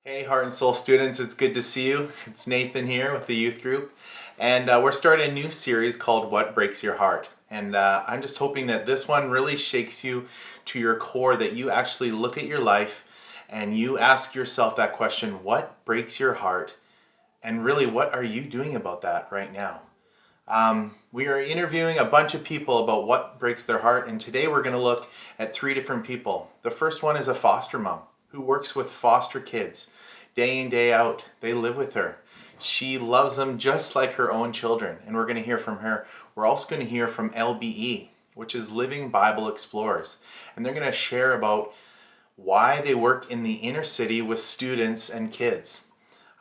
Hey, Heart and Soul students, it's good to see you. It's Nathan here with the youth group, and we're starting a new series called What Breaks Your Heart. And I'm just hoping that this one really shakes you to your core, that you actually look at your life and you ask yourself that question, what breaks your heart? And really, what are you doing about that right now? We are interviewing a bunch of people about what breaks their heart, and today we're going to look at 3 different people. The first one is a foster mom who works with foster kids day in, day out. They live with her. She loves them just like her own children, and we're going to hear from her. We're also going to hear from LBE, which is Living Bible Explorers, and they're going to share about why they work in the inner city with students and kids.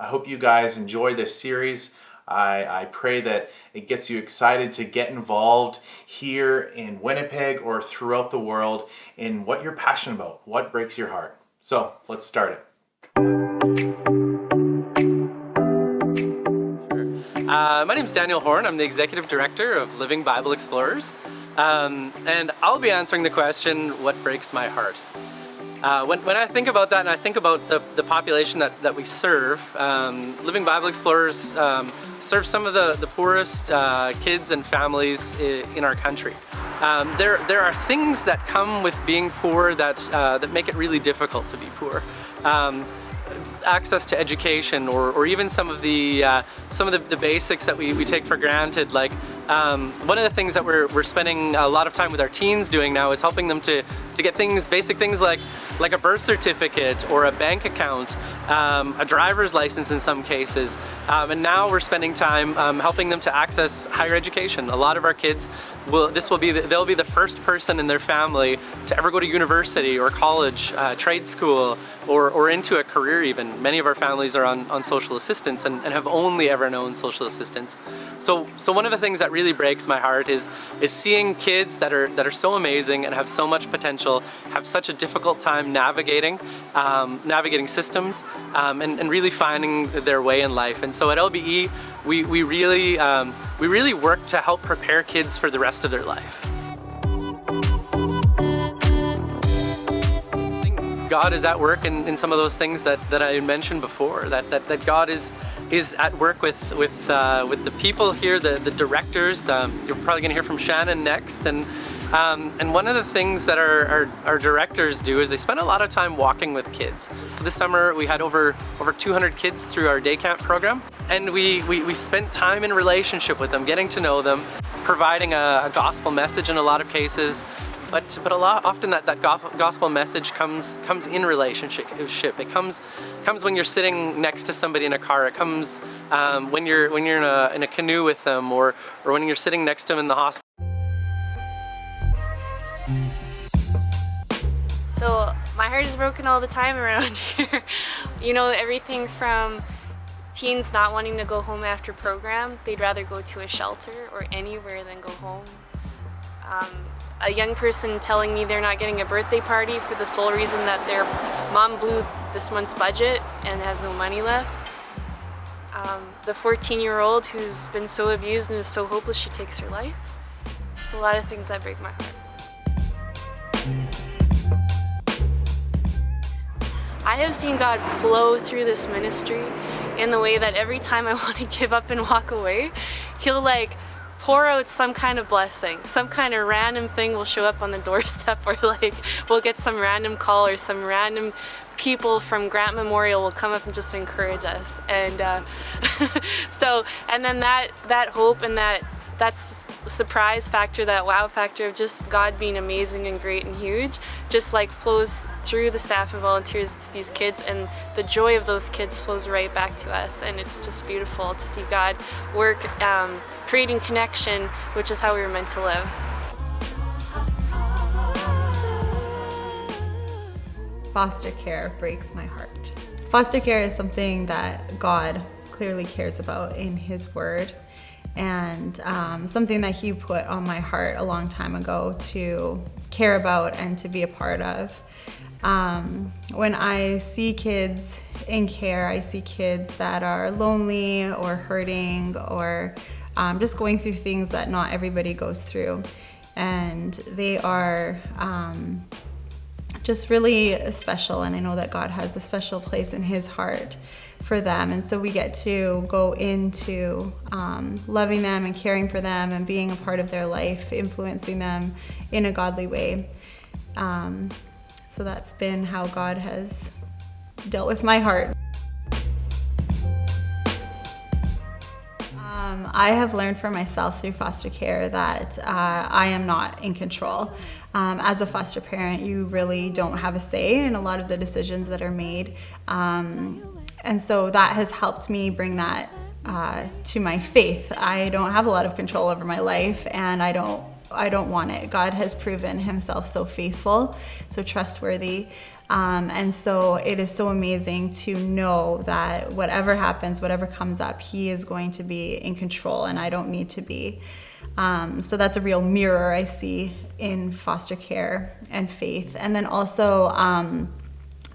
I hope you guys enjoy this series. I pray that it gets you excited to get involved here in Winnipeg or throughout the world in what you're passionate about, what breaks your heart. So let's start it. My name is Daniel Horn. I'm the Executive Director of Living Bible Explorers. And I'll be answering the question, what breaks my heart? When I think about that, and I think about the population that we serve, Living Bible Explorers serve some of the poorest kids and families in our country. There are things that come with being poor that make it really difficult to be poor. Access to education, or even some of the basics that we take for granted. Like one of the things that we're spending a lot of time with our teens doing now is helping them to get basic things like a birth certificate or a bank account, a driver's license in some cases, and now we're spending time helping them to access higher education. A lot of our kids they'll be the first person in their family to ever go to university or college, trade school, or into a career even. Many of our families are on social assistance and have only ever known social assistance. So one of the things that really breaks my heart is seeing kids that are so amazing and have so much potential, have such a difficult time navigating systems, and really finding their way in life. And so at LBE, we really work to help prepare kids for the rest of their life. God is at work in some of those things that I mentioned before. That God is at work with the people here, the directors. You're probably going to hear from Shannon next, and one of the things that our directors do is they spend a lot of time walking with kids. So this summer we had over 200 kids through our day camp program, and we spent time in relationship with them, getting to know them, providing a gospel message in a lot of cases. But often that gospel message comes in relationship. It comes when you're sitting next to somebody in a car. It comes when you're in a canoe with them, or when you're sitting next to them in the hospital. So my heart is broken all the time around here. Everything from teens not wanting to go home after program. They'd rather go to a shelter or anywhere than go home. A young person telling me they're not getting a birthday party for the sole reason that their mom blew this month's budget and has no money left. The 14-year-old who's been so abused and is so hopeless she takes her life. It's a lot of things that break my heart. I have seen God flow through this ministry in the way that every time I want to give up and walk away, He'll pour out some kind of blessing. Some kind of random thing will show up on the doorstep, or we'll get some random call, or some random people from Grant Memorial will come up and just encourage us. And and then that hope and that surprise factor, that wow factor of just God being amazing and great and huge, just flows through the staff and volunteers to these kids, and the joy of those kids flows right back to us. And it's just beautiful to see God work, creating connection, which is how we were meant to live. Foster care breaks my heart. Foster care is something that God clearly cares about in His Word, and something that He put on my heart a long time ago to care about and to be a part of. When I see kids in care, I see kids that are lonely or hurting or just going through things that not everybody goes through. And they are just really special. And I know that God has a special place in his heart for them. And so we get to go into loving them and caring for them and being a part of their life, influencing them in a godly way. So that's been how God has dealt with my heart. I have learned for myself through foster care that I am not in control. As a foster parent, you really don't have a say in a lot of the decisions that are made. And so that has helped me bring that to my faith. I don't have a lot of control over my life, and I don't want it. God has proven himself so faithful, so trustworthy. And so it is so amazing to know that whatever happens, whatever comes up, he is going to be in control, and I don't need to be. So that's a real mirror I see in foster care and faith. And then also,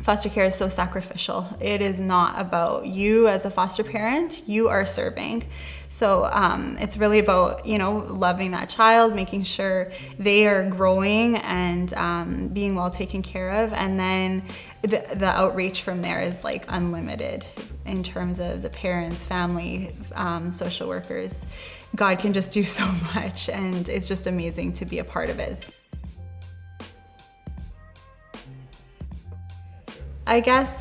foster care is so sacrificial. It is not about you as a foster parent, you are serving. So it's really about, loving that child, making sure they are growing and being well taken care of. And then the outreach from there is like unlimited in terms of the parents, family, social workers. God can just do so much, and it's just amazing to be a part of it. I guess,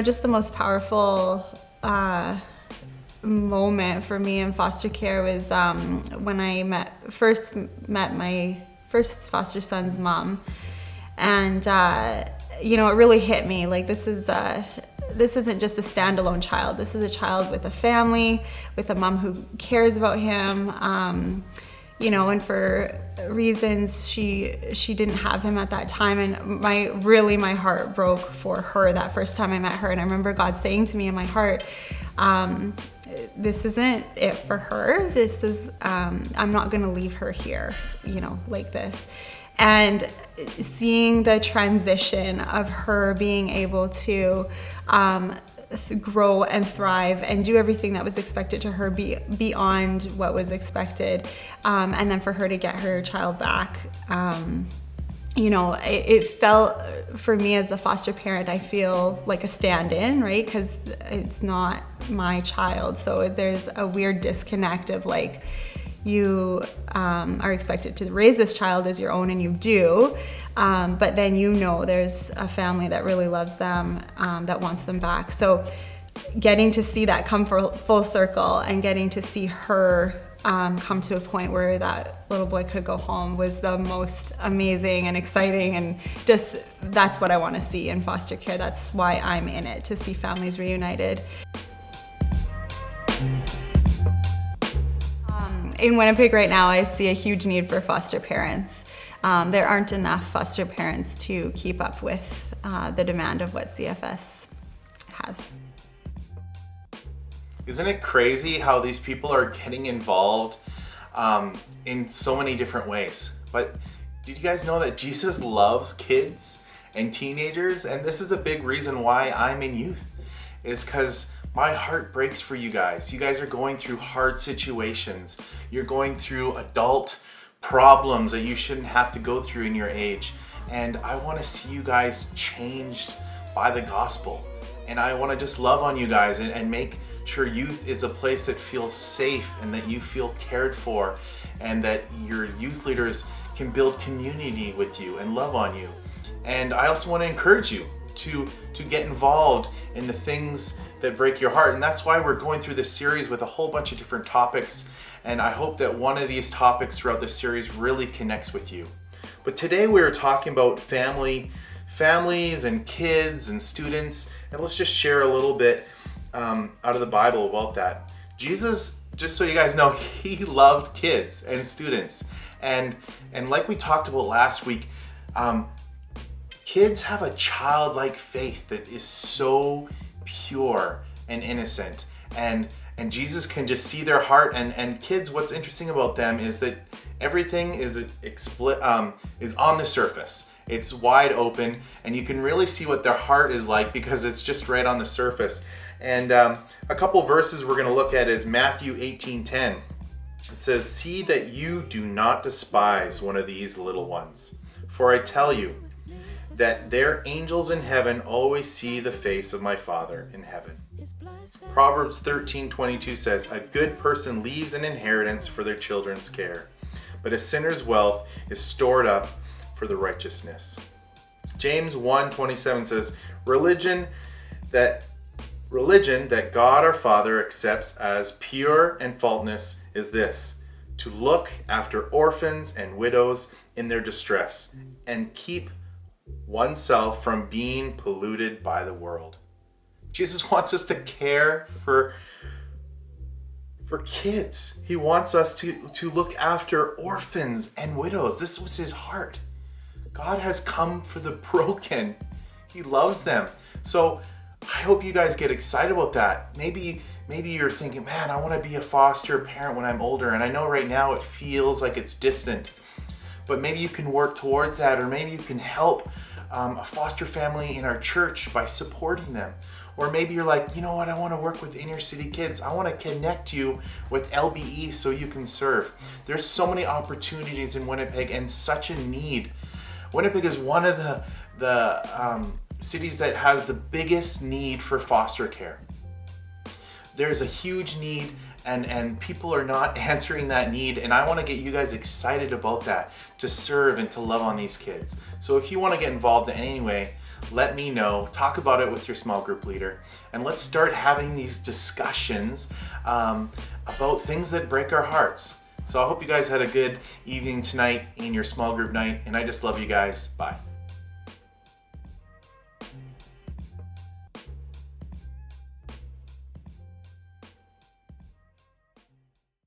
just the most powerful moment for me in foster care was when I first met my first foster son's mom. And, it really hit me. Like, this isn't just a standalone child. This is a child with a family, with a mom who cares about him. And for reasons she didn't have him at that time, and my heart broke for her that first time I met her. And I remember God saying to me in my heart, this isn't it for her. This is I'm not gonna leave her here, like this. And seeing the transition of her being able to grow and thrive and do everything that was expected to her beyond what was expected, and then for her to get her child back, it felt, for me as the foster parent, I feel like a stand-in, right? Because it's not my child, so there's a weird disconnect of like, you are expected to raise this child as your own, and you do, but then there's a family that really loves them, that wants them back. So getting to see that come full circle and getting to see her come to a point where that little boy could go home was the most amazing and exciting, and just that's what I want to see in foster care. That's why I'm in it, to see families reunited. In Winnipeg right now, I see a huge need for foster parents. There aren't enough foster parents to keep up with the demand of what CFS has. Isn't it crazy how these people are getting involved in so many different ways? But did you guys know that Jesus loves kids and teenagers? And this is a big reason why I'm in youth, is because my heart breaks for you guys. You guys are going through hard situations. You're going through adult problems that you shouldn't have to go through in your age. And I want to see you guys changed by the gospel. And I want to just love on you guys and make sure youth is a place that feels safe and that you feel cared for, and that your youth leaders can build community with you and love on you. And I also want to encourage you to get involved in the things that break your heart. And that's why we're going through this series with a whole bunch of different topics. And I hope that one of these topics throughout this series really connects with you. But today we're talking about families and kids and students. And let's just share a little bit out of the Bible about that. Jesus, just so you guys know, he loved kids and students. And like we talked about last week, kids have a childlike faith that is so pure and innocent, and Jesus can just see their heart. And kids, what's interesting about them is that everything is on the surface. It's wide open, and you can really see what their heart is like because it's just right on the surface. And a couple verses we're going to look at is Matthew 18:10. It says, "See that you do not despise one of these little ones, for I tell you, that their angels in heaven always see the face of my Father in heaven. Proverbs 13:22 says, a good person leaves an inheritance for their children's care, but a sinner's wealth is stored up for the righteousness. James 1:27 says, religion that God our Father accepts as pure and faultless is this, to look after orphans and widows in their distress and keep oneself from being polluted by the world. Jesus wants us to care for kids. He wants us to look after orphans and widows. This was his heart. God has come for the broken. He loves them. So I hope you guys get excited about that. Maybe you're thinking, man, I want to be a foster parent when I'm older. And I know right now it feels like it's distant. But maybe you can work towards that, or maybe you can help a foster family in our church by supporting them. Or maybe you're like, you know what, I want to work with inner city kids. I want to connect you with LBE so you can serve. There's so many opportunities in Winnipeg and such a need. Winnipeg is one of the cities that has the biggest need for foster care. There's a huge need, and people are not answering that need, and I want to get you guys excited about that, to serve and to love on these kids. So if you want to get involved in any way, let me know. Talk about it with your small group leader, and let's start having these discussions about things that break our hearts. So I hope you guys had a good evening tonight in your small group night, and I just love you guys. Bye.